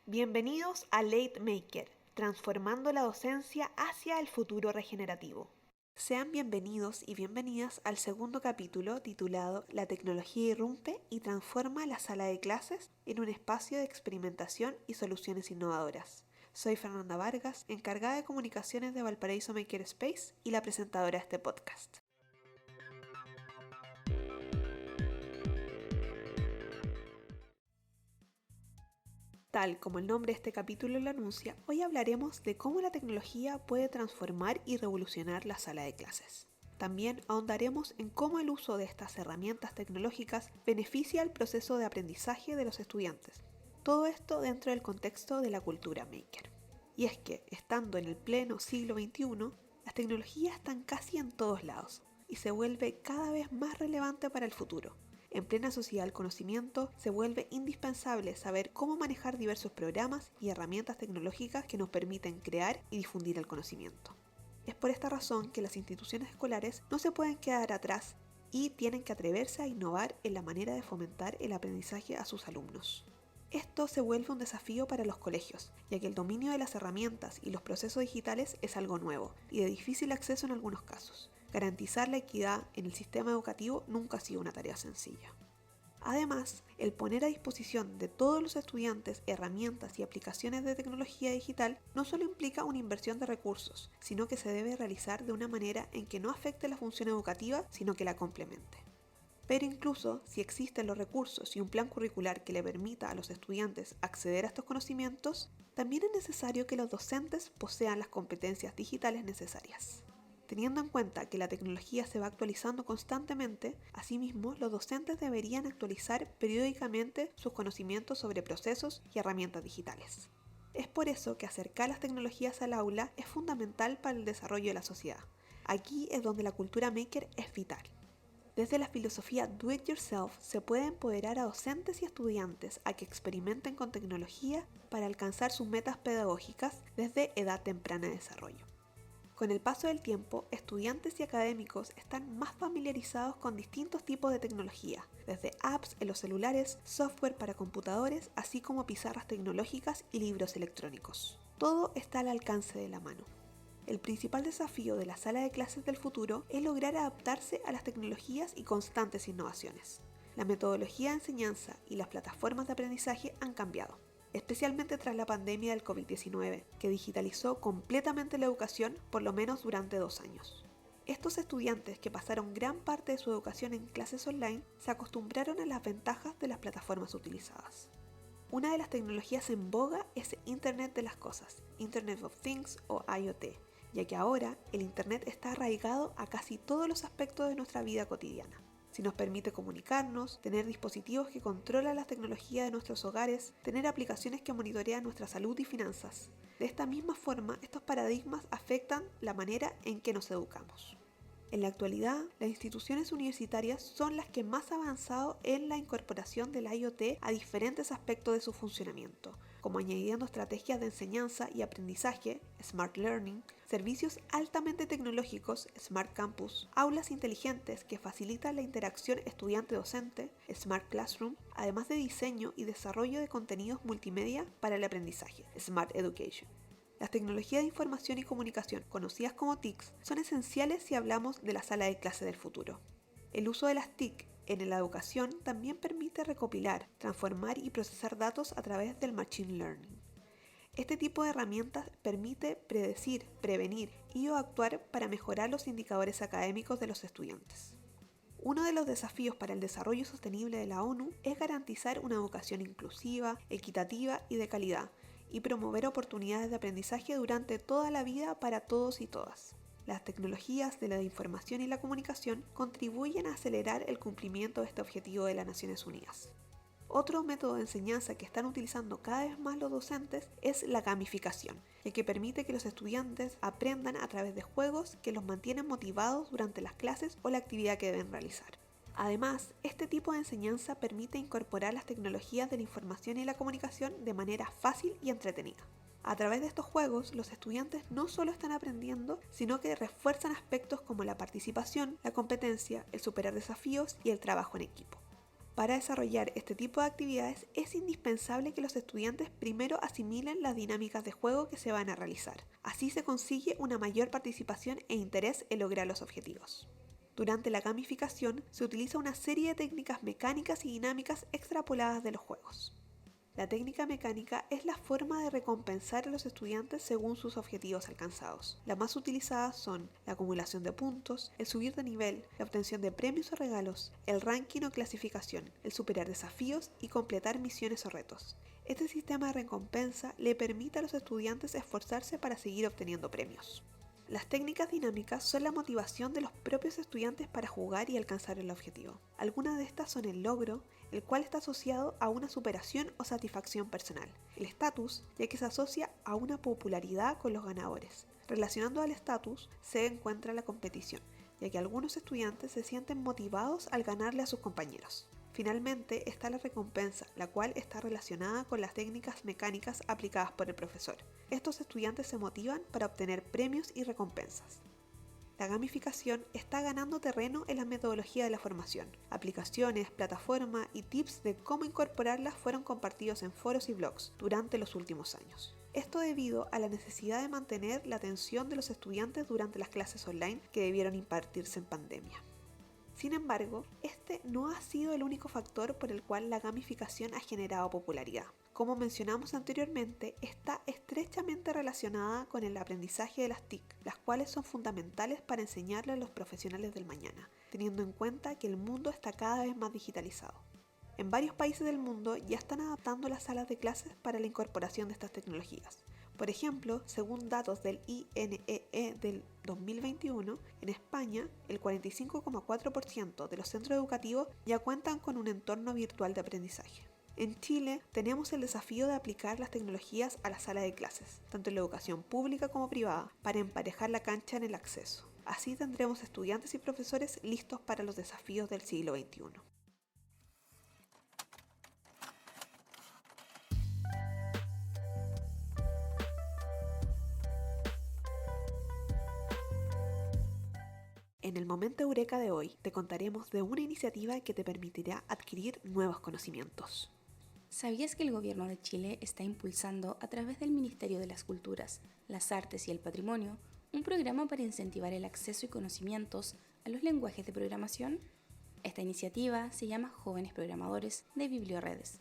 Bienvenidos a Late Maker, transformando la docencia hacia el futuro regenerativo. Sean bienvenidos y bienvenidas al segundo capítulo titulado La tecnología irrumpe y transforma la sala de clases en un espacio de experimentación y soluciones innovadoras. Soy Fernanda Vargas, encargada de comunicaciones de Valparaíso Makerspace y la presentadora de este podcast. Tal como el nombre de este capítulo lo anuncia, hoy hablaremos de cómo la tecnología puede transformar y revolucionar la sala de clases. También ahondaremos en cómo el uso de estas herramientas tecnológicas beneficia el proceso de aprendizaje de los estudiantes. Todo esto dentro del contexto de la cultura maker. Y es que, estando en el pleno siglo XXI, las tecnologías están casi en todos lados y se vuelve cada vez más relevante para el futuro. En plena sociedad del conocimiento, se vuelve indispensable saber cómo manejar diversos programas y herramientas tecnológicas que nos permiten crear y difundir el conocimiento. Es por esta razón que las instituciones escolares no se pueden quedar atrás y tienen que atreverse a innovar en la manera de fomentar el aprendizaje a sus alumnos. Esto se vuelve un desafío para los colegios, ya que el dominio de las herramientas y los procesos digitales es algo nuevo y de difícil acceso en algunos casos. Garantizar la equidad en el sistema educativo nunca ha sido una tarea sencilla. Además, el poner a disposición de todos los estudiantes herramientas y aplicaciones de tecnología digital no solo implica una inversión de recursos, sino que se debe realizar de una manera en que no afecte la función educativa, sino que la complemente. Pero incluso si existen los recursos y un plan curricular que le permita a los estudiantes acceder a estos conocimientos, también es necesario que los docentes posean las competencias digitales necesarias. Teniendo en cuenta que la tecnología se va actualizando constantemente, asimismo, los docentes deberían actualizar periódicamente sus conocimientos sobre procesos y herramientas digitales. Es por eso que acercar las tecnologías al aula es fundamental para el desarrollo de la sociedad. Aquí es donde la cultura maker es vital. Desde la filosofía Do It Yourself se puede empoderar a docentes y estudiantes a que experimenten con tecnología para alcanzar sus metas pedagógicas desde edad temprana de desarrollo. Con el paso del tiempo, estudiantes y académicos están más familiarizados con distintos tipos de tecnología, desde apps en los celulares, software para computadores, así como pizarras tecnológicas y libros electrónicos. Todo está al alcance de la mano. El principal desafío de la sala de clases del futuro es lograr adaptarse a las tecnologías y constantes innovaciones. La metodología de enseñanza y las plataformas de aprendizaje han cambiado, especialmente tras la pandemia del COVID-19, que digitalizó completamente la educación por lo menos durante 2 años. Estos estudiantes que pasaron gran parte de su educación en clases online se acostumbraron a las ventajas de las plataformas utilizadas. Una de las tecnologías en boga es Internet de las Cosas, Internet of Things o IoT, ya que ahora el Internet está arraigado a casi todos los aspectos de nuestra vida cotidiana. Si nos permite comunicarnos, tener dispositivos que controlan las tecnologías de nuestros hogares, tener aplicaciones que monitorean nuestra salud y finanzas. De esta misma forma, estos paradigmas afectan la manera en que nos educamos. En la actualidad, las instituciones universitarias son las que más han avanzado en la incorporación del IoT a diferentes aspectos de su funcionamiento, como añadiendo estrategias de enseñanza y aprendizaje, Smart Learning, servicios altamente tecnológicos, Smart Campus, aulas inteligentes que facilitan la interacción estudiante-docente, Smart Classroom, además de diseño y desarrollo de contenidos multimedia para el aprendizaje, Smart Education. Las tecnologías de información y comunicación, conocidas como TICs, son esenciales si hablamos de la sala de clase del futuro. El uso de las TIC en la educación también permite recopilar, transformar y procesar datos a través del Machine Learning. Este tipo de herramientas permite predecir, prevenir y o actuar para mejorar los indicadores académicos de los estudiantes. Uno de los desafíos para el desarrollo sostenible de la ONU es garantizar una educación inclusiva, equitativa y de calidad, y promover oportunidades de aprendizaje durante toda la vida para todos y todas. Las tecnologías de la información y la comunicación contribuyen a acelerar el cumplimiento de este objetivo de las Naciones Unidas. Otro método de enseñanza que están utilizando cada vez más los docentes es la gamificación, el que permite que los estudiantes aprendan a través de juegos que los mantienen motivados durante las clases o la actividad que deben realizar. Además, este tipo de enseñanza permite incorporar las tecnologías de la información y la comunicación de manera fácil y entretenida. A través de estos juegos, los estudiantes no solo están aprendiendo, sino que refuerzan aspectos como la participación, la competencia, el superar desafíos y el trabajo en equipo. Para desarrollar este tipo de actividades es indispensable que los estudiantes primero asimilen las dinámicas de juego que se van a realizar. Así se consigue una mayor participación e interés en lograr los objetivos. Durante la gamificación se utiliza una serie de técnicas mecánicas y dinámicas extrapoladas de los juegos. La técnica mecánica es la forma de recompensar a los estudiantes según sus objetivos alcanzados. Las más utilizadas son la acumulación de puntos, el subir de nivel, la obtención de premios o regalos, el ranking o clasificación, el superar desafíos y completar misiones o retos. Este sistema de recompensa le permite a los estudiantes esforzarse para seguir obteniendo premios. Las técnicas dinámicas son la motivación de los propios estudiantes para jugar y alcanzar el objetivo. Algunas de estas son el logro, el cual está asociado a una superación o satisfacción personal. El estatus, ya que se asocia a una popularidad con los ganadores. Relacionando al estatus se encuentra la competición, ya que algunos estudiantes se sienten motivados al ganarle a sus compañeros. Finalmente está la recompensa, la cual está relacionada con las técnicas mecánicas aplicadas por el profesor. Estos estudiantes se motivan para obtener premios y recompensas. La gamificación está ganando terreno en la metodología de la formación. Aplicaciones, plataformas y tips de cómo incorporarlas fueron compartidos en foros y blogs durante los últimos años. Esto debido a la necesidad de mantener la atención de los estudiantes durante las clases online que debieron impartirse en pandemia. Sin embargo, este no ha sido el único factor por el cual la gamificación ha generado popularidad. Como mencionamos anteriormente, está estrechamente relacionada con el aprendizaje de las TIC, las cuales son fundamentales para enseñarle a los profesionales del mañana, teniendo en cuenta que el mundo está cada vez más digitalizado. En varios países del mundo ya están adaptando las salas de clases para la incorporación de estas tecnologías. Por ejemplo, según datos del INEE del 2021, en España el 45,4% de los centros educativos ya cuentan con un entorno virtual de aprendizaje. En Chile tenemos el desafío de aplicar las tecnologías a la sala de clases, tanto en la educación pública como privada, para emparejar la cancha en el acceso. Así tendremos estudiantes y profesores listos para los desafíos del siglo XXI. En el momento Eureka de hoy te contaremos de una iniciativa que te permitirá adquirir nuevos conocimientos. ¿Sabías que el gobierno de Chile está impulsando a través del Ministerio de las Culturas, las Artes y el Patrimonio un programa para incentivar el acceso y conocimientos a los lenguajes de programación? Esta iniciativa se llama Jóvenes Programadores de Biblioredes,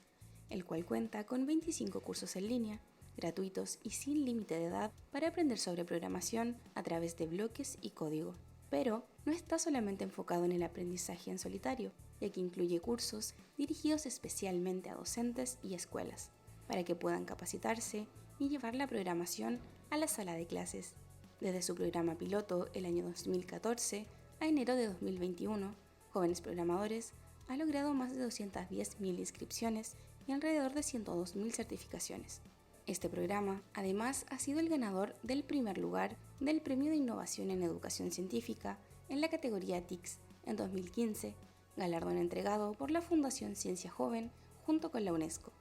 el cual cuenta con 25 cursos en línea, gratuitos y sin límite de edad para aprender sobre programación a través de bloques y código. Pero no está solamente enfocado en el aprendizaje en solitario, ya que incluye cursos dirigidos especialmente a docentes y escuelas, para que puedan capacitarse y llevar la programación a la sala de clases. Desde su programa piloto el año 2014 a enero de 2021, Jóvenes Programadores ha logrado más de 210.000 inscripciones y alrededor de 102.000 certificaciones. Este programa, además, ha sido el ganador del primer lugar del Premio de Innovación en Educación Científica en la categoría TICS en 2015, galardón entregado por la Fundación Ciencia Joven junto con la UNESCO.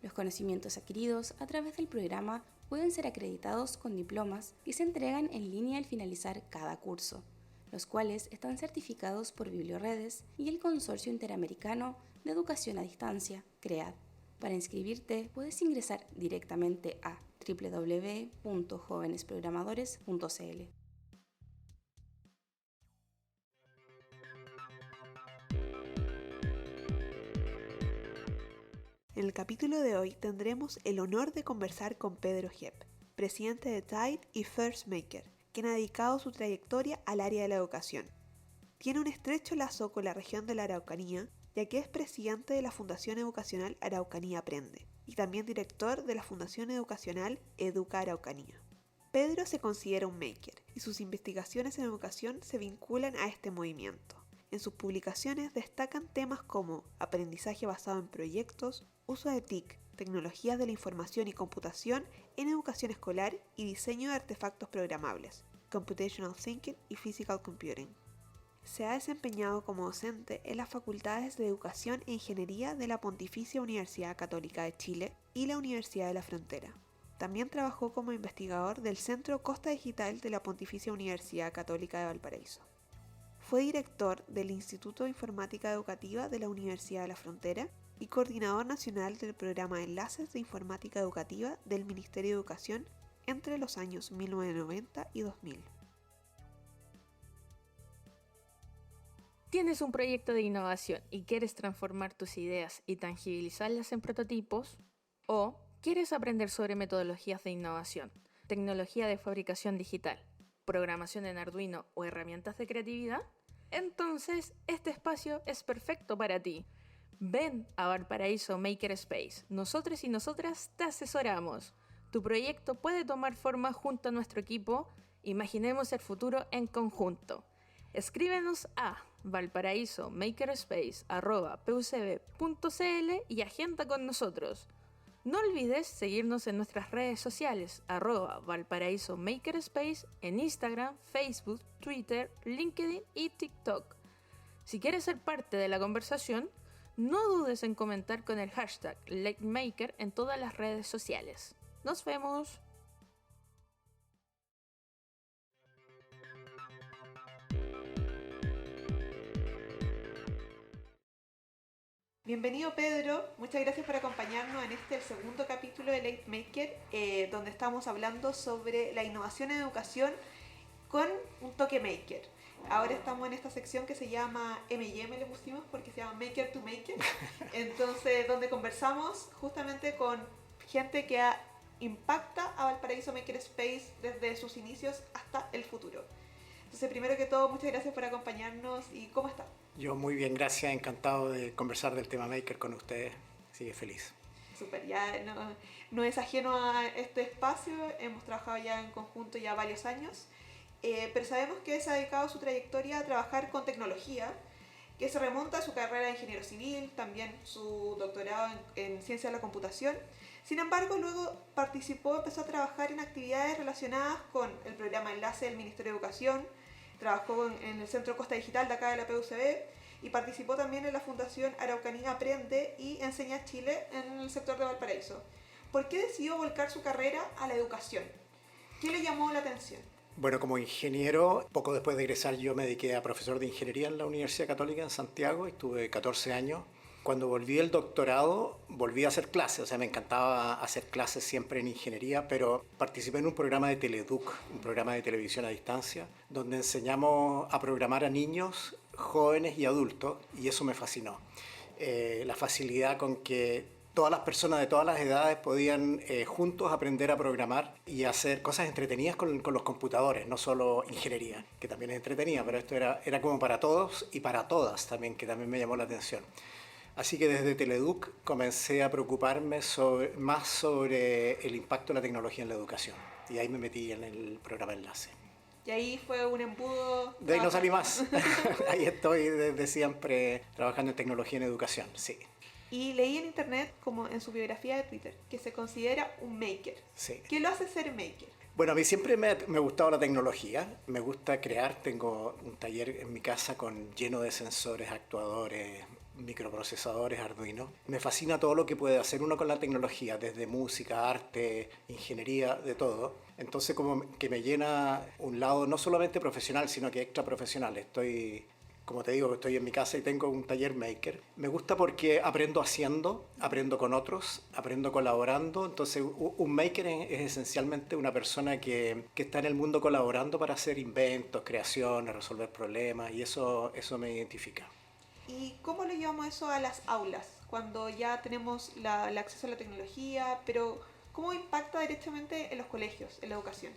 Los conocimientos adquiridos a través del programa pueden ser acreditados con diplomas que se entregan en línea al finalizar cada curso, los cuales están certificados por Biblioredes y el Consorcio Interamericano de Educación a Distancia, CREAD. Para inscribirte puedes ingresar directamente a www.jovenesprogramadores.cl. En el capítulo de hoy tendremos el honor de conversar con Pedro Giep, presidente de Tide y First Maker, quien ha dedicado su trayectoria al área de la educación. Tiene un estrecho lazo con la región de la Araucanía, ya que es presidente de la Fundación Educacional Araucanía Aprende y también director de la Fundación Educacional Educa Araucanía. Pedro se considera un maker y sus investigaciones en educación se vinculan a este movimiento. En sus publicaciones destacan temas como aprendizaje basado en proyectos, uso de TIC, tecnologías de la información y computación en educación escolar y diseño de artefactos programables, computational thinking y physical computing. Se ha desempeñado como docente en las facultades de Educación e Ingeniería de la Pontificia Universidad Católica de Chile y la Universidad de la Frontera. También trabajó como investigador del Centro Costa Digital de la Pontificia Universidad Católica de Valparaíso. Fue director del Instituto de Informática Educativa de la Universidad de la Frontera y coordinador nacional del programa de Enlaces de Informática Educativa del Ministerio de Educación entre los años 1990 y 2000. ¿Tienes un proyecto de innovación y quieres transformar tus ideas y tangibilizarlas en prototipos? ¿O quieres aprender sobre metodologías de innovación, tecnología de fabricación digital, programación en Arduino o herramientas de creatividad? Entonces, este espacio es perfecto para ti. Ven a Valparaíso Makerspace. Nosotros y nosotras te asesoramos. Tu proyecto puede tomar forma junto a nuestro equipo. Imaginemos el futuro en conjunto. Escríbenos a valparaisomakerspace@pucb.cl y agenda con nosotros. No olvides seguirnos en nuestras redes sociales @Valparaíso Makerspace en Instagram, Facebook, Twitter, LinkedIn y TikTok. Si quieres ser parte de la conversación, no dudes en comentar con el hashtag LateMaker en todas las redes sociales. ¡Nos vemos! Bienvenido Pedro, muchas gracias por acompañarnos en el segundo capítulo de Late Maker, donde estamos hablando sobre la innovación en educación con un toque maker. Ahora estamos en esta sección que se llama M&M, le pusimos porque se llama Maker to Maker, entonces donde conversamos justamente con gente que impacta a Valparaíso Makerspace desde sus inicios hasta el futuro. Entonces, primero que todo, muchas gracias por acompañarnos y ¿cómo está? Yo muy bien, gracias, encantado de conversar del tema Maker con ustedes, así que feliz. Súper, ya no es ajeno a este espacio, hemos trabajado ya en conjunto ya varios años, pero sabemos que se ha dedicado su trayectoria a trabajar con tecnología, que se remonta a su carrera de ingeniero civil, también su doctorado en ciencia de la computación. Sin embargo, luego empezó a trabajar en actividades relacionadas con el programa Enlace del Ministerio de Educación, trabajó en el Centro Costa Digital de acá de la PUCB y participó también en la Fundación Araucanía Aprende y Enseña Chile en el sector de Valparaíso. ¿Por qué decidió volcar su carrera a la educación? ¿Qué le llamó la atención? Bueno, como ingeniero, poco después de egresar yo me dediqué a profesor de ingeniería en la Universidad Católica en Santiago, estuve 14 años. Cuando volví del doctorado, volví a hacer clases, o sea, me encantaba hacer clases siempre en ingeniería, pero participé en un programa de Teleduc, un programa de televisión a distancia, donde enseñamos a programar a niños, jóvenes y adultos, y eso me fascinó. La facilidad con que todas las personas de todas las edades podían juntos aprender a programar y hacer cosas entretenidas con los computadores, no solo ingeniería, que también es entretenida, pero esto era como para todos y para todas también, que también me llamó la atención. Así que desde Teleduc comencé a preocuparme más sobre el impacto de la tecnología en la educación. Y ahí me metí en el programa Enlace. Y ahí fue un embudo. De ahí no salí más. Ahí estoy desde siempre trabajando en tecnología en educación, sí. Y leí en internet, como en su biografía de Twitter, que se considera un maker. Sí. ¿Qué lo hace ser maker? Bueno, a mí siempre me ha gustado la tecnología, me gusta crear, tengo un taller en mi casa lleno de sensores, actuadores, microprocesadores, Arduino. Me fascina todo lo que puede hacer uno con la tecnología, desde música, arte, ingeniería, de todo. Entonces como que me llena un lado no solamente profesional, sino que extra profesional. Como te digo, estoy en mi casa y tengo un taller maker. Me gusta porque aprendo haciendo, aprendo con otros, aprendo colaborando. Entonces, un maker es esencialmente una persona que está en el mundo colaborando para hacer inventos, creaciones, resolver problemas, y eso me identifica. ¿Y cómo lo llevamos eso a las aulas? Cuando ya tenemos el acceso a la tecnología, pero ¿cómo impacta directamente en los colegios, en la educación?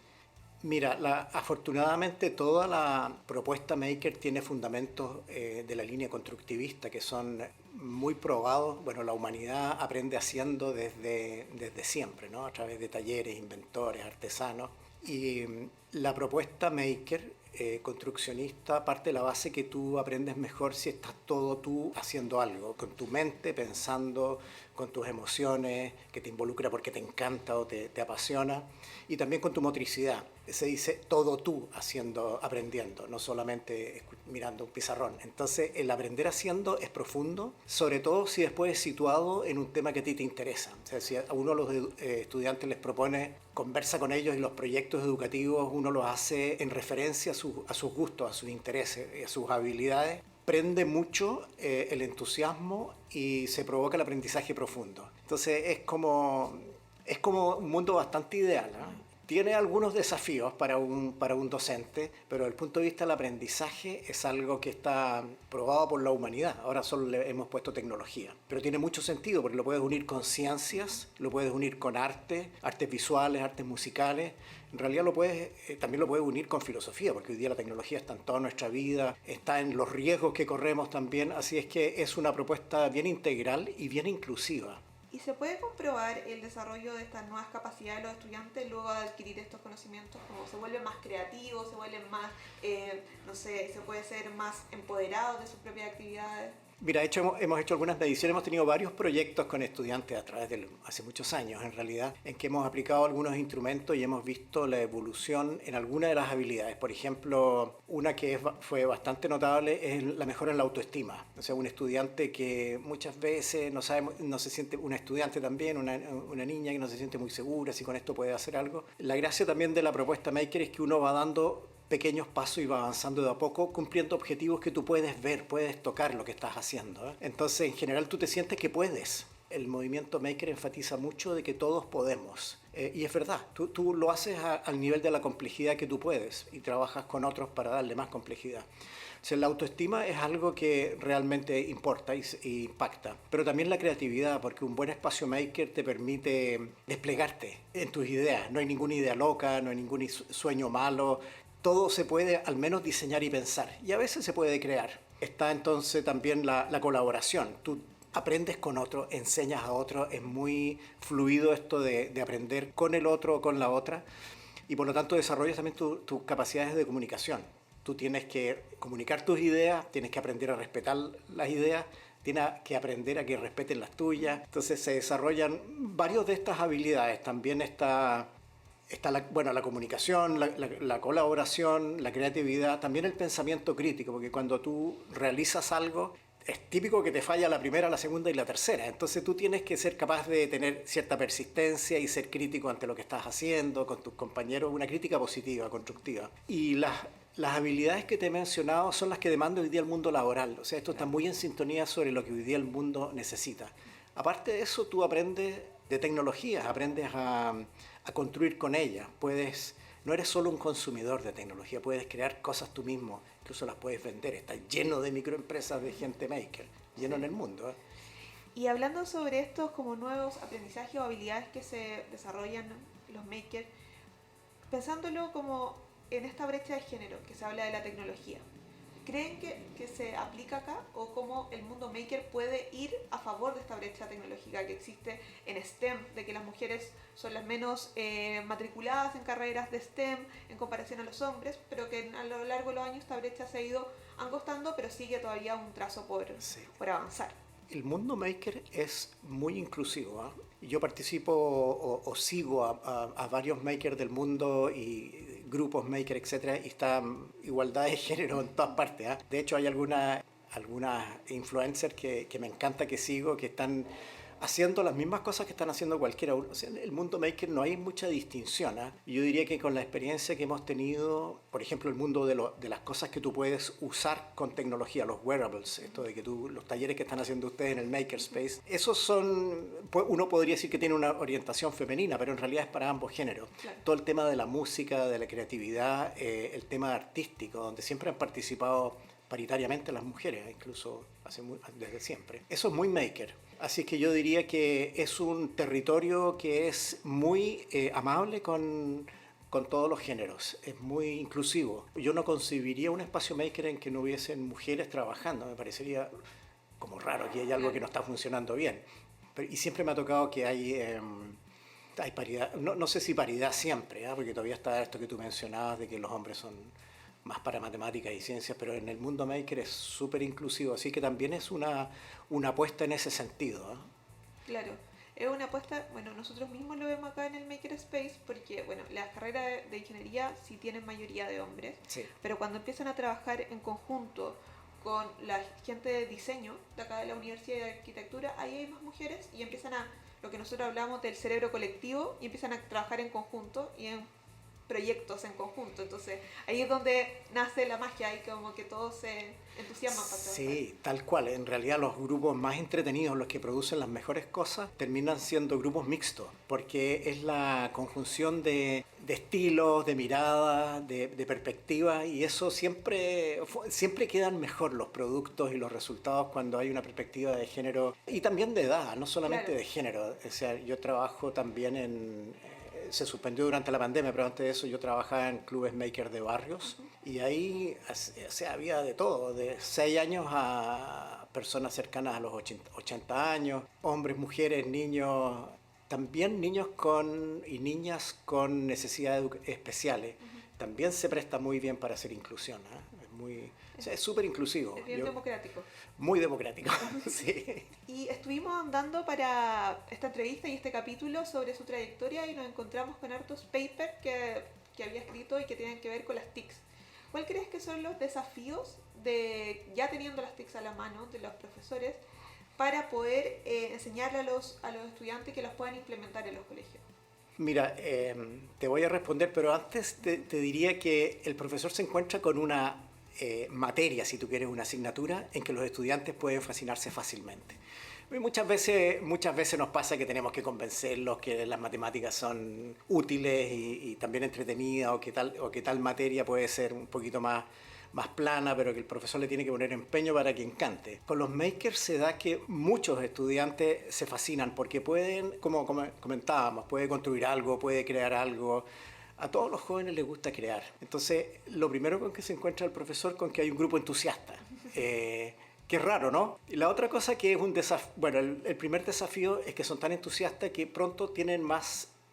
Mira, afortunadamente toda la propuesta Maker tiene fundamentos de la línea constructivista que son muy probados. Bueno, la humanidad aprende haciendo desde siempre, ¿no? A través de talleres, inventores, artesanos. Y la propuesta Maker construccionista parte de la base que tú aprendes mejor si estás todo tú haciendo algo, con tu mente, pensando, con tus emociones, que te involucra porque te encanta o te apasiona, y también con tu motricidad. Se dice todo tú aprendiendo, no solamente mirando un pizarrón. Entonces, el aprender haciendo es profundo, sobre todo si después es situado en un tema que a ti te interesa. O sea, si a uno de los estudiantes les propone, conversa con ellos y los proyectos educativos uno los hace en referencia a sus gustos, a sus intereses, a sus habilidades, prende mucho el entusiasmo y se provoca el aprendizaje profundo. Entonces es como un mundo bastante ideal, ¿eh? Tiene algunos desafíos para un docente, pero desde el punto de vista del aprendizaje es algo que está probado por la humanidad. Ahora solo le hemos puesto tecnología, pero tiene mucho sentido porque lo puedes unir con ciencias, lo puedes unir con arte, artes visuales, artes musicales. En realidad también lo puedes unir con filosofía, porque hoy día la tecnología está en toda nuestra vida, está en los riesgos que corremos también, así es que es una propuesta bien integral y bien inclusiva. ¿Y se puede comprobar el desarrollo de estas nuevas capacidades de los estudiantes luego de adquirir estos conocimientos? Como se vuelven más creativos, se vuelven más, se puede ser más empoderados de sus propias actividades. Mira, hemos hecho algunas mediciones, hemos tenido varios proyectos con estudiantes a través de hace muchos años en realidad, en que hemos aplicado algunos instrumentos y hemos visto la evolución en algunas de las habilidades. Por ejemplo, una que fue bastante notable es la mejora en la autoestima. O sea, un estudiante que muchas veces no se siente, una estudiante también, una niña que no se siente muy segura si con esto puede hacer algo. La gracia también de la propuesta Maker es que uno va dando pequeños pasos y va avanzando de a poco, cumpliendo objetivos que tú puedes ver, puedes tocar lo que estás haciendo, ¿eh? Entonces, en general, tú te sientes que puedes. El movimiento Maker enfatiza mucho de que todos podemos. Y es verdad, tú lo haces al nivel de la complejidad que tú puedes y trabajas con otros para darle más complejidad. O sea, la autoestima es algo que realmente importa y impacta, pero también la creatividad, porque un buen espacio maker te permite desplegarte en tus ideas. No hay ninguna idea loca, no hay ningún sueño malo. Todo se puede al menos diseñar y pensar, y a veces se puede crear. Está entonces también la colaboración. Tú aprendes con otro, enseñas a otro, es muy fluido esto de aprender con el otro o con la otra, y por lo tanto desarrollas también tus capacidades de comunicación. Tú tienes que comunicar tus ideas, tienes que aprender a respetar las ideas, tienes que aprender a que respeten las tuyas. Entonces se desarrollan varias de estas habilidades. También está la comunicación, la colaboración, la creatividad, también el pensamiento crítico, porque cuando tú realizas algo, es típico que te falla la primera, la segunda y la tercera. Entonces tú tienes que ser capaz de tener cierta persistencia y ser crítico ante lo que estás haciendo, con tus compañeros, una crítica positiva, constructiva. Y las habilidades que te he mencionado son las que demanda hoy día el mundo laboral. O sea, esto está muy en sintonía sobre lo que hoy día el mundo necesita. Aparte de eso, tú aprendes de tecnologías, aprendes a construir con ella. No eres solo un consumidor de tecnología, puedes crear cosas tú mismo, incluso las puedes vender. Está lleno de microempresas de gente maker, lleno en el mundo, ¿eh? Y hablando sobre estos como nuevos aprendizajes o habilidades que se desarrollan los makers, pensándolo como en esta brecha de género que se habla de la tecnología, ¿creen que se aplica acá o cómo el mundo maker puede ir a favor de esta brecha tecnológica que existe en STEM, de que las mujeres son las menos matriculadas en carreras de STEM en comparación a los hombres, pero que a lo largo de los años esta brecha se ha ido angostando, pero sigue todavía un trazo por avanzar? El mundo maker es muy inclusivo, ¿eh? Yo participo o sigo a varios makers del mundo y grupos maker, etcétera, y está igualdad de género en todas partes, ¿eh? De hecho, hay algunas influencers que me encanta que sigo, que están haciendo las mismas cosas que están haciendo cualquiera. O sea, en el mundo maker no hay mucha distinción, ¿eh? Yo diría que con la experiencia que hemos tenido, por ejemplo, el mundo de las cosas que tú puedes usar con tecnología, los wearables, esto de que los talleres que están haciendo ustedes en el Makerspace, esos uno podría decir que tiene una orientación femenina, pero en realidad es para ambos géneros. Claro. Todo el tema de la música, de la creatividad, el tema artístico, donde siempre han participado paritariamente las mujeres, incluso desde siempre. Eso es muy maker. Así que yo diría que es un territorio que es muy amable con todos los géneros, es muy inclusivo. Yo no concebiría un espacio maker en que no hubiesen mujeres trabajando, me parecería como raro, aquí hay algo que no está funcionando bien. Y siempre me ha tocado que hay paridad, no sé si paridad siempre, ¿eh? Porque todavía está esto que tú mencionabas de que los hombres son más para matemáticas y ciencias, pero en el mundo maker es súper inclusivo, así que también es una apuesta en ese sentido, ¿eh? Claro, es una apuesta, bueno, nosotros mismos lo vemos acá en el Makerspace porque, bueno, las carreras de ingeniería sí tienen mayoría de hombres, Sí. pero cuando empiezan a trabajar en conjunto con la gente de diseño de acá de la Universidad de Arquitectura, ahí hay más mujeres y empiezan a, lo que nosotros hablamos del cerebro colectivo, y empiezan a trabajar en conjunto y en proyectos en conjunto. Entonces ahí es donde nace la magia y como que todos se entusiasman para trabajar. Sí, tal cual. En realidad los grupos más entretenidos, los que producen las mejores cosas, terminan siendo grupos mixtos, porque es la conjunción de estilos, de miradas, de perspectivas, y eso siempre quedan mejor los productos y los resultados cuando hay una perspectiva de género y también de edad, no solamente Claro. de género. O sea, yo trabajo también se suspendió durante la pandemia, pero antes de eso yo trabajaba en clubes maker de barrios y ahí o sea, había de todo, de 6 años a personas cercanas a los 80 años, hombres, mujeres, niños, también niños y niñas con necesidades especiales. También se presta muy bien para hacer inclusión, ¿eh? O sea, es súper inclusivo. Es bien democrático. Muy democrático, sí. Y estuvimos andando para esta entrevista y este capítulo sobre su trayectoria y nos encontramos con hartos papers que había escrito y que tienen que ver con las TICs. ¿Cuál crees que son los desafíos de, ya teniendo las TICs a la mano, de los profesores, para poder enseñarle a los estudiantes que las puedan implementar en los colegios? Mira, te voy a responder, pero antes te diría que el profesor se encuentra con una materia, si tú quieres, una asignatura en que los estudiantes pueden fascinarse fácilmente. Y muchas veces nos pasa que tenemos que convencerlos que las matemáticas son útiles y también entretenidas, o que tal materia puede ser un poquito más plana, pero que el profesor le tiene que poner empeño para que encante. Con los makers se da que muchos estudiantes se fascinan porque pueden, como comentábamos, puede construir algo, puede crear algo. A todos los jóvenes les gusta crear. Entonces, lo primero con que se encuentra el profesor con que hay un grupo entusiasta. Que es raro, ¿no? Y la otra cosa que es un desafío, bueno, el primer desafío es que son tan entusiastas que pronto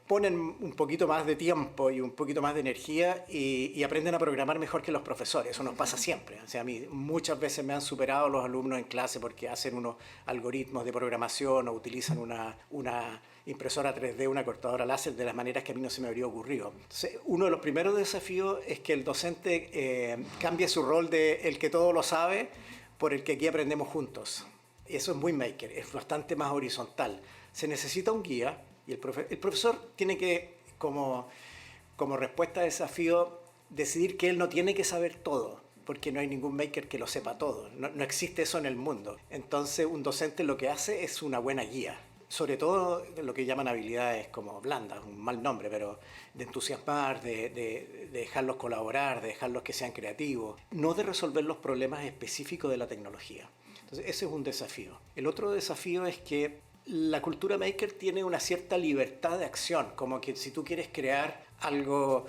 ponen un poquito más de tiempo y un poquito más de energía y aprenden a programar mejor que los profesores. Eso nos pasa siempre. O sea, a mí muchas veces me han superado los alumnos en clase porque hacen unos algoritmos de programación o utilizan una impresora 3D, una cortadora láser de las maneras que a mí no se me habría ocurrido. Entonces, uno de los primeros desafíos es que el docente cambie su rol de el que todo lo sabe por el que aquí aprendemos juntos. Eso es muy maker, es bastante más horizontal. Se necesita un guía y el profesor tiene que, como respuesta a desafío, decidir que él no tiene que saber todo, porque no hay ningún maker que lo sepa todo. No existe eso en el mundo. Entonces, un docente lo que hace es una buena guía. Sobre todo lo que llaman habilidades como blandas, un mal nombre, pero de entusiasmar, de dejarlos colaborar, de dejarlos que sean creativos, no de resolver los problemas específicos de la tecnología. Entonces, ese es un desafío. El otro desafío es que la cultura maker tiene una cierta libertad de acción, como que si tú quieres crear algo,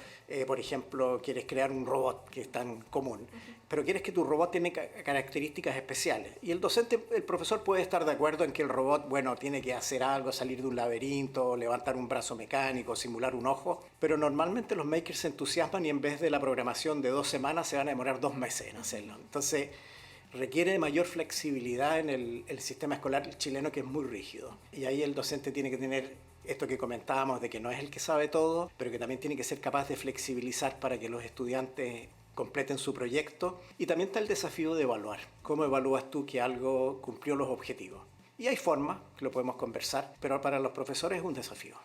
por ejemplo, quieres crear un robot que es tan común, pero quieres que tu robot tiene características especiales. Y el profesor puede estar de acuerdo en que el robot, bueno, tiene que hacer algo, salir de un laberinto, levantar un brazo mecánico, simular un ojo, pero normalmente los makers se entusiasman y en vez de la programación de 2 semanas se van a demorar 2 meses en hacerlo. Entonces, requiere de mayor flexibilidad en el sistema escolar chileno, que es muy rígido. Y ahí el docente tiene que tener esto que comentábamos de que no es el que sabe todo, pero que también tiene que ser capaz de flexibilizar para que los estudiantes completen su proyecto. Y también está el desafío de evaluar. ¿Cómo evalúas tú que algo cumplió los objetivos? Y hay formas que lo podemos conversar, pero para los profesores es un desafío.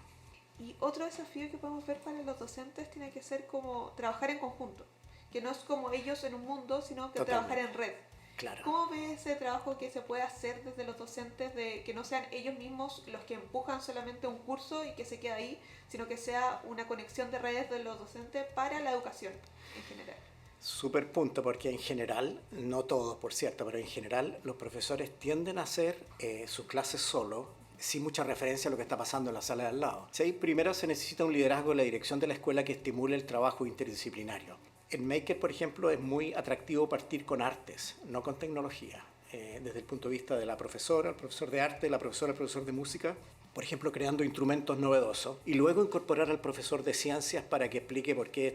Y otro desafío que podemos ver para los docentes tiene que ser como trabajar en conjunto, que no es como ellos en un mundo, sino que Totalmente. trabajar en red. Claro. ¿Cómo ves ese trabajo que se puede hacer desde los docentes, de que no sean ellos mismos los que empujan solamente un curso y que se queda ahí, sino que sea una conexión de redes de los docentes para la educación en general? Súper punto, porque en general, no todos por cierto, pero en general los profesores tienden a hacer sus clases solo, sin mucha referencia a lo que está pasando en la sala de al lado. O sea, primero se necesita un liderazgo en la dirección de la escuela que estimule el trabajo interdisciplinario. En Maker, por ejemplo, es muy atractivo partir con artes, no con tecnología. Desde el punto de vista de la profesora, el profesor de arte, la profesora, el profesor de música, por ejemplo, creando instrumentos novedosos. Y luego incorporar al profesor de ciencias para que explique por qué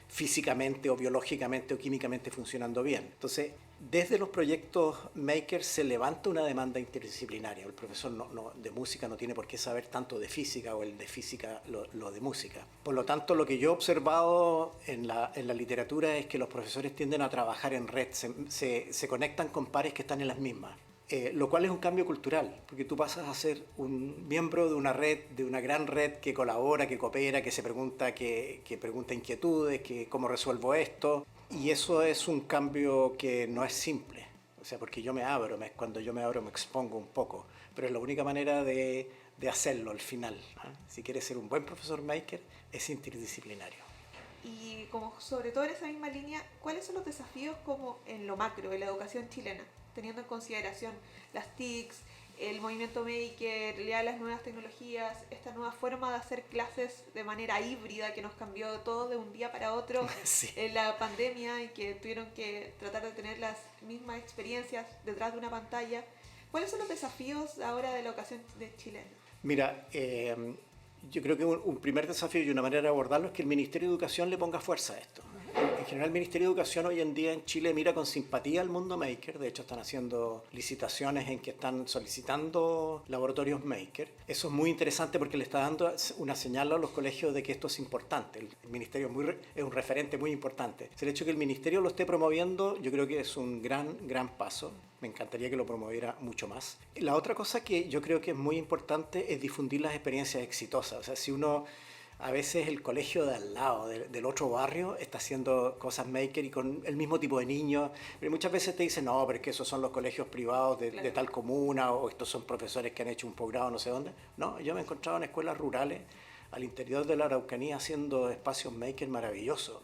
físicamente o biológicamente o químicamente funcionando bien. Entonces, desde los proyectos Maker se levanta una demanda interdisciplinaria. El profesor de música no tiene por qué saber tanto de física o el de física lo de música. Por lo tanto, lo que yo he observado en la literatura es que los profesores tienden a trabajar en red, se conectan con pares que están en las mismas. Lo cual es un cambio cultural, porque tú pasas a ser un miembro de una red, de una gran red que colabora, que coopera, que se pregunta, que pregunta inquietudes, que cómo resuelvo esto. Y eso es un cambio que no es simple. O sea, porque yo me abro, cuando yo me abro me expongo un poco, pero es la única manera de hacerlo al final, ¿eh? Si quieres ser un buen profesor maker, es interdisciplinario. Y como sobre todo en esa misma línea, ¿cuáles son los desafíos como en lo macro, en la educación chilena? Teniendo en consideración las TICs, el movimiento maker, las nuevas tecnologías, esta nueva forma de hacer clases de manera híbrida que nos cambió todo de un día para otro, Sí. En la pandemia, y que tuvieron que tratar de tener las mismas experiencias detrás de una pantalla. ¿Cuáles son los desafíos ahora de la educación chilena? Mira, yo creo que un primer desafío y una manera de abordarlo es que el Ministerio de Educación le ponga fuerza a esto. En general, el Ministerio de Educación hoy en día en Chile mira con simpatía al mundo maker. De hecho, están haciendo licitaciones en que están solicitando laboratorios maker. Eso es muy interesante porque le está dando una señal a los colegios de que esto es importante. El Ministerio es un referente muy importante. El hecho de que el Ministerio lo esté promoviendo, yo creo que es un gran paso. Me encantaría que lo promoviera mucho más. La otra cosa que yo creo que es muy importante es difundir las experiencias exitosas. O sea, si uno... A veces el colegio de al lado, del otro barrio, está haciendo cosas maker y con el mismo tipo de niños. Pero muchas veces te dicen, no, pero es que esos son los colegios privados de tal comuna, o estos son profesores que han hecho un posgrado no sé dónde. No, yo me he encontrado en escuelas rurales al interior de la Araucanía haciendo espacios maker maravillosos.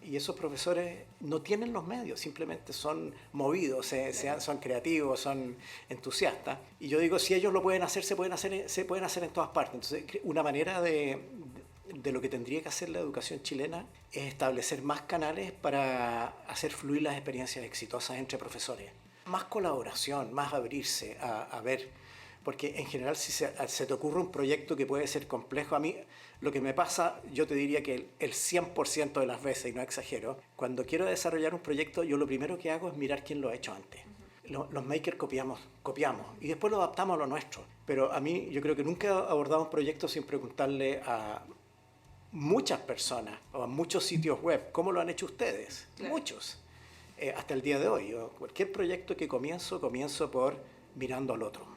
Y esos profesores no tienen los medios, simplemente son movidos, son creativos, son entusiastas. Y yo digo, si ellos lo pueden hacer, se pueden hacer en todas partes. Entonces, una manera de lo que tendría que hacer la educación chilena es establecer más canales para hacer fluir las experiencias exitosas entre profesores. Más colaboración, más abrirse a ver. Porque en general si se te ocurre un proyecto que puede ser complejo, a mí lo que me pasa, yo te diría que el 100% de las veces, y no exagero, cuando quiero desarrollar un proyecto, yo lo primero que hago es mirar quién lo ha hecho antes. Los makers copiamos y después lo adaptamos a lo nuestro. Pero a mí yo creo que nunca he abordado un proyecto sin preguntarle a muchas personas o a muchos sitios web, ¿cómo lo han hecho ustedes? Claro. Muchos. Hasta el día de hoy. Cualquier proyecto que comienzo por mirando al otro.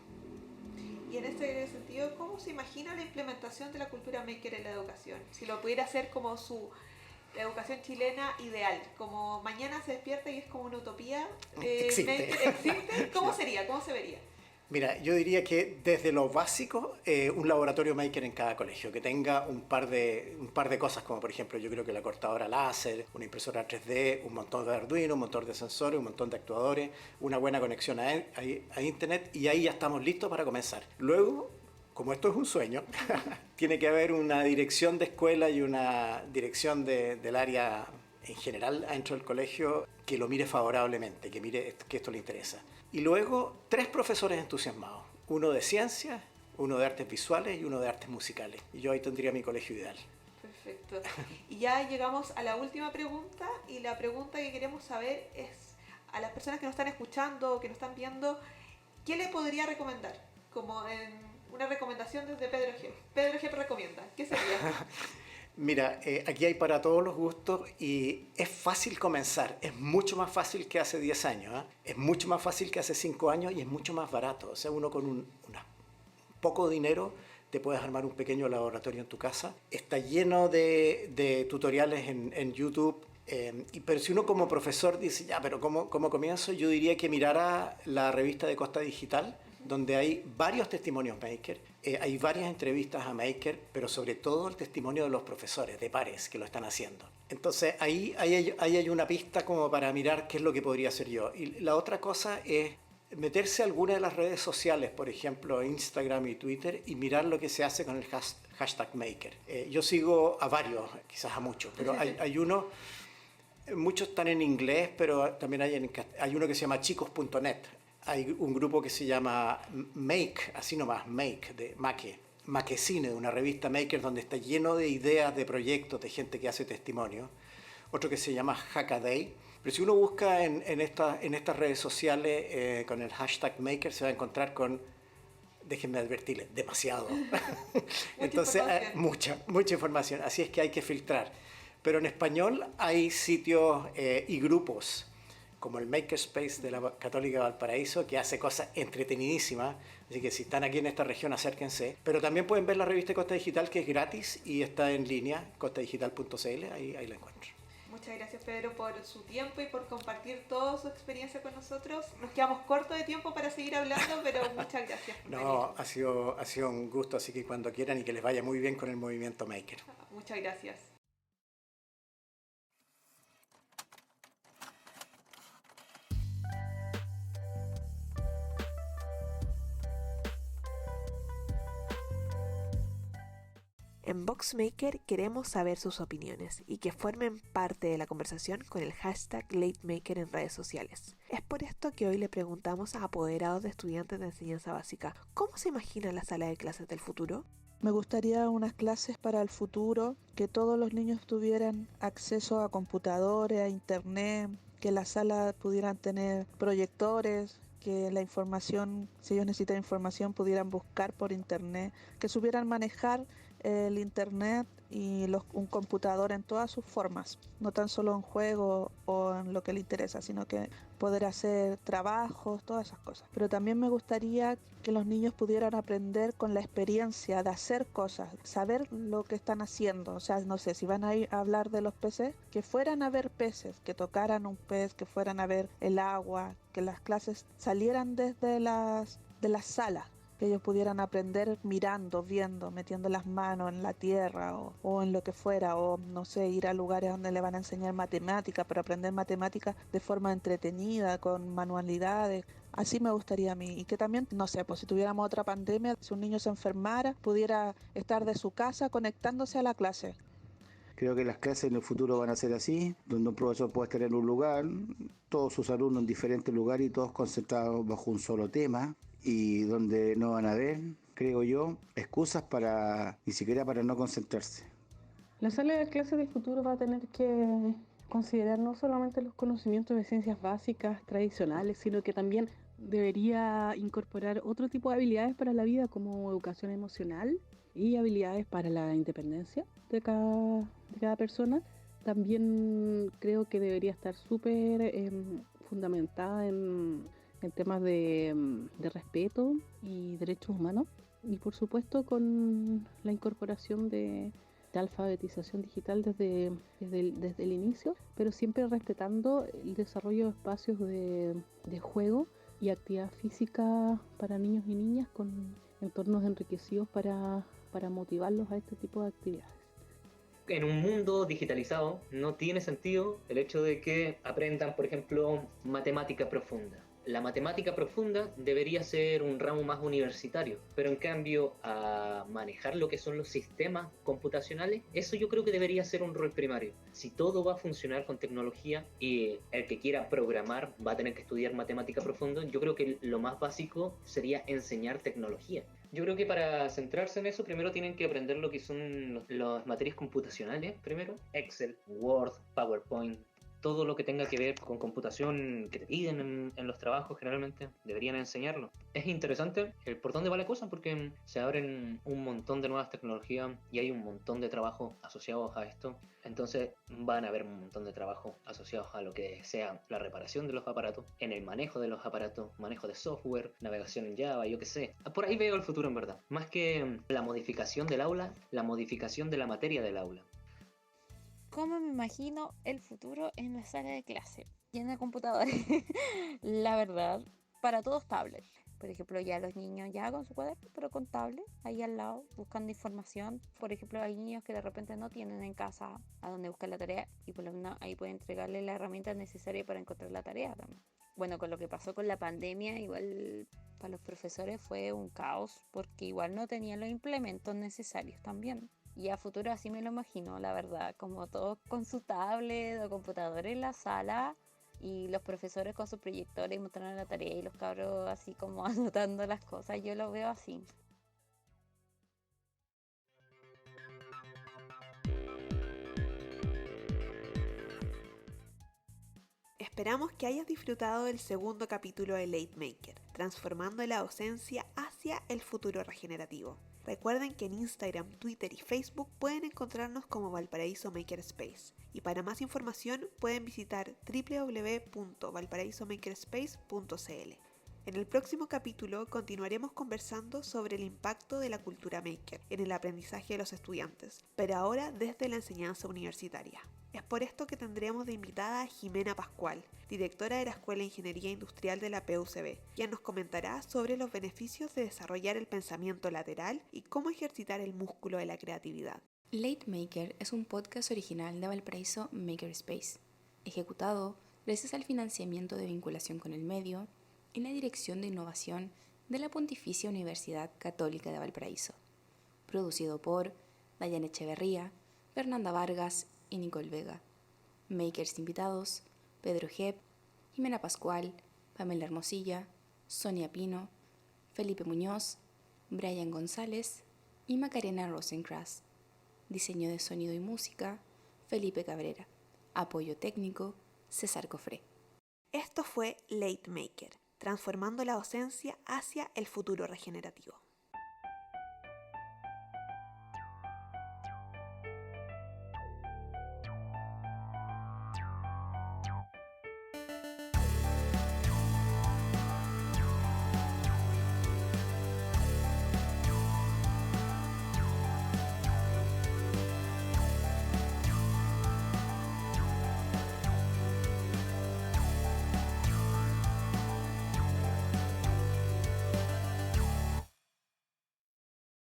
Y en este sentido, ¿cómo se imagina la implementación de la cultura maker en la educación? Si lo pudiera hacer como la educación chilena ideal, como mañana se despierta y es como una utopía. ¿Existe? ¿Cómo sería? ¿Cómo se vería? Mira, yo diría que desde lo básico, un laboratorio maker en cada colegio, que tenga un par de cosas, como por ejemplo, yo creo que la cortadora láser, una impresora 3D, un montón de Arduino, un montón de sensores, un montón de actuadores, una buena conexión a Internet, y ahí ya estamos listos para comenzar. Luego, como esto es un sueño, tiene que haber una dirección de escuela y una dirección del área en general dentro del colegio que lo mire favorablemente, que mire que esto le interesa. Y luego 3 profesores entusiasmados, uno de ciencias, uno de artes visuales y uno de artes musicales. Y yo ahí tendría mi colegio ideal. Perfecto. Y ya llegamos a la última pregunta, y la pregunta que queremos saber es a las personas que nos están escuchando, que nos están viendo, ¿qué le podría recomendar? Como en una recomendación desde Pedro G. Pedro G recomienda, ¿qué sería? Mira, aquí hay para todos los gustos y es fácil comenzar. Es mucho más fácil que hace 10 años. Es mucho más fácil que hace 5 años y es mucho más barato. O sea, uno con poco dinero te puedes armar un pequeño laboratorio en tu casa. Está lleno de tutoriales en YouTube. Pero si uno como profesor dice, ya, pero ¿cómo comienzo? Yo diría que mirara la revista de Costa Digital, donde hay varios testimonios maker, hay varias entrevistas a maker, pero sobre todo el testimonio de los profesores, de pares que lo están haciendo. Entonces ahí hay una pista como para mirar qué es lo que podría hacer yo. Y la otra cosa es meterse a alguna de las redes sociales, por ejemplo Instagram y Twitter, y mirar lo que se hace con el hashtag maker. Yo sigo a varios, quizás a muchos, pero hay uno, muchos están en inglés, pero también hay uno que se llama chicos.net. Hay un grupo que se llama Make, así nomás, Make, de Makecine, una revista maker donde está lleno de ideas, de proyectos, de gente que hace testimonio. otro que se llama Hackaday. Pero si uno busca en estas redes sociales con el hashtag Maker, se va a encontrar con, déjenme advertirles, demasiado. Entonces, mucha información. Así es que hay que filtrar. Pero en español hay sitios y grupos como el Makerspace de la Católica Valparaíso, que hace cosas entretenidísimas. Así que si están aquí en esta región, acérquense. Pero también pueden ver la revista Costa Digital, que es gratis y está en línea, costadigital.cl, ahí la encuentran. Muchas gracias, Pedro, por su tiempo y por compartir toda su experiencia con nosotros. Nos quedamos cortos de tiempo para seguir hablando, pero muchas gracias por venir. No, ha sido un gusto, así que cuando quieran y que les vaya muy bien con el movimiento Maker. Muchas gracias. En Boxmaker queremos saber sus opiniones y que formen parte de la conversación con el hashtag LateMaker en redes sociales. Es por esto que hoy le preguntamos a apoderados de estudiantes de enseñanza básica, ¿cómo se imagina la sala de clases del futuro? Me gustaría unas clases para el futuro, que todos los niños tuvieran acceso a computadores, a internet, que las salas pudieran tener proyectores, que la información, si ellos necesitan información, pudieran buscar por internet, que supieran manejar el internet y un computador en todas sus formas, no tan solo en juego o en lo que le interesa, sino que poder hacer trabajos, todas esas cosas. Pero también me gustaría que los niños pudieran aprender con la experiencia de hacer cosas, saber lo que están haciendo. O sea, no sé, si van a ir a hablar de los peces, que fueran a ver peces, que tocaran un pez, que fueran a ver el agua, que las clases salieran desde de las salas, que ellos pudieran aprender mirando, viendo, metiendo las manos en la tierra o en lo que fuera, o no sé, ir a lugares donde le van a enseñar matemáticas, pero aprender matemáticas de forma entretenida, con manualidades. Así me gustaría a mí. Y que también, no sé, pues si tuviéramos otra pandemia, si un niño se enfermara, pudiera estar de su casa conectándose a la clase. Creo que las clases en el futuro van a ser así, donde un profesor puede estar en un lugar, todos sus alumnos en diferentes lugares y todos concentrados bajo un solo tema, y donde no van a haber, creo yo, excusas ni siquiera para no concentrarse. La sala de clases del futuro va a tener que considerar no solamente los conocimientos de ciencias básicas tradicionales, sino que también debería incorporar otro tipo de habilidades para la vida, como educación emocional y habilidades para la independencia de cada persona. También creo que debería estar súper fundamentada en temas de respeto y derechos humanos, y por supuesto con la incorporación de alfabetización digital desde el inicio, pero siempre respetando el desarrollo de espacios de juego y actividad física para niños y niñas con entornos enriquecidos para motivarlos a este tipo de actividades. En un mundo digitalizado no tiene sentido el hecho de que aprendan, por ejemplo, matemática profunda. La matemática profunda debería ser un ramo más universitario, pero en cambio a manejar lo que son los sistemas computacionales, eso yo creo que debería ser un rol primario. Si todo va a funcionar con tecnología y el que quiera programar va a tener que estudiar matemática profunda, yo creo que lo más básico sería enseñar tecnología. Yo creo que para centrarse en eso, primero tienen que aprender lo que son las materias computacionales, primero, Excel, Word, PowerPoint, todo lo que tenga que ver con computación que te piden en los trabajos generalmente, deberían enseñarlo. Es interesante el por dónde va la cosa porque se abren un montón de nuevas tecnologías y hay un montón de trabajos asociados a esto. Entonces van a haber un montón de trabajos asociados a lo que sea la reparación de los aparatos, en el manejo de los aparatos, manejo de software, navegación en Java, yo qué sé. Por ahí veo el futuro en verdad. Más que la modificación del aula, la modificación de la materia del aula. ¿Cómo me imagino el futuro en la sala de clase? Llena de computadores. La verdad, para todos tablet. Por ejemplo, ya los niños ya con su cuaderno, pero con tablet, ahí al lado, buscando información. Por ejemplo, hay niños que de repente no tienen en casa a dónde buscar la tarea y por lo menos ahí pueden entregarle la herramienta necesaria para encontrar la tarea también. Bueno, con lo que pasó con la pandemia, igual para los profesores fue un caos porque igual no tenían los implementos necesarios también. Y a futuro así me lo imagino, la verdad, como todos con su tablet o computador en la sala y los profesores con sus proyectores mostrando la tarea y los cabros así como anotando las cosas, yo lo veo así. Esperamos que hayas disfrutado del segundo capítulo de Late Maker, transformando la docencia hacia el futuro regenerativo. Recuerden que en Instagram, Twitter y Facebook pueden encontrarnos como Valparaíso Makerspace. Y para más información pueden visitar www.valparaisomakerspace.cl. En el próximo capítulo continuaremos conversando sobre el impacto de la cultura maker en el aprendizaje de los estudiantes, pero ahora desde la enseñanza universitaria. Es por esto que tendremos de invitada a Jimena Pascual, directora de la Escuela de Ingeniería Industrial de la PUCB, quien nos comentará sobre los beneficios de desarrollar el pensamiento lateral y cómo ejercitar el músculo de la creatividad. Late Maker es un podcast original de Valparaíso Makerspace, ejecutado gracias al financiamiento de vinculación con el medio y la Dirección de Innovación de la Pontificia Universidad Católica de Valparaíso. Producido por Dayana Echeverría, Fernanda Vargas y Nicole Vega. Makers invitados: Pedro Jep, Jimena Pascual, Pamela Hermosilla, Sonia Pino, Felipe Muñoz, Brian González y Macarena Rosencrantz. Diseño de sonido y música: Felipe Cabrera. Apoyo técnico: César Cofré. Esto fue Late Maker, transformando la docencia hacia el futuro regenerativo.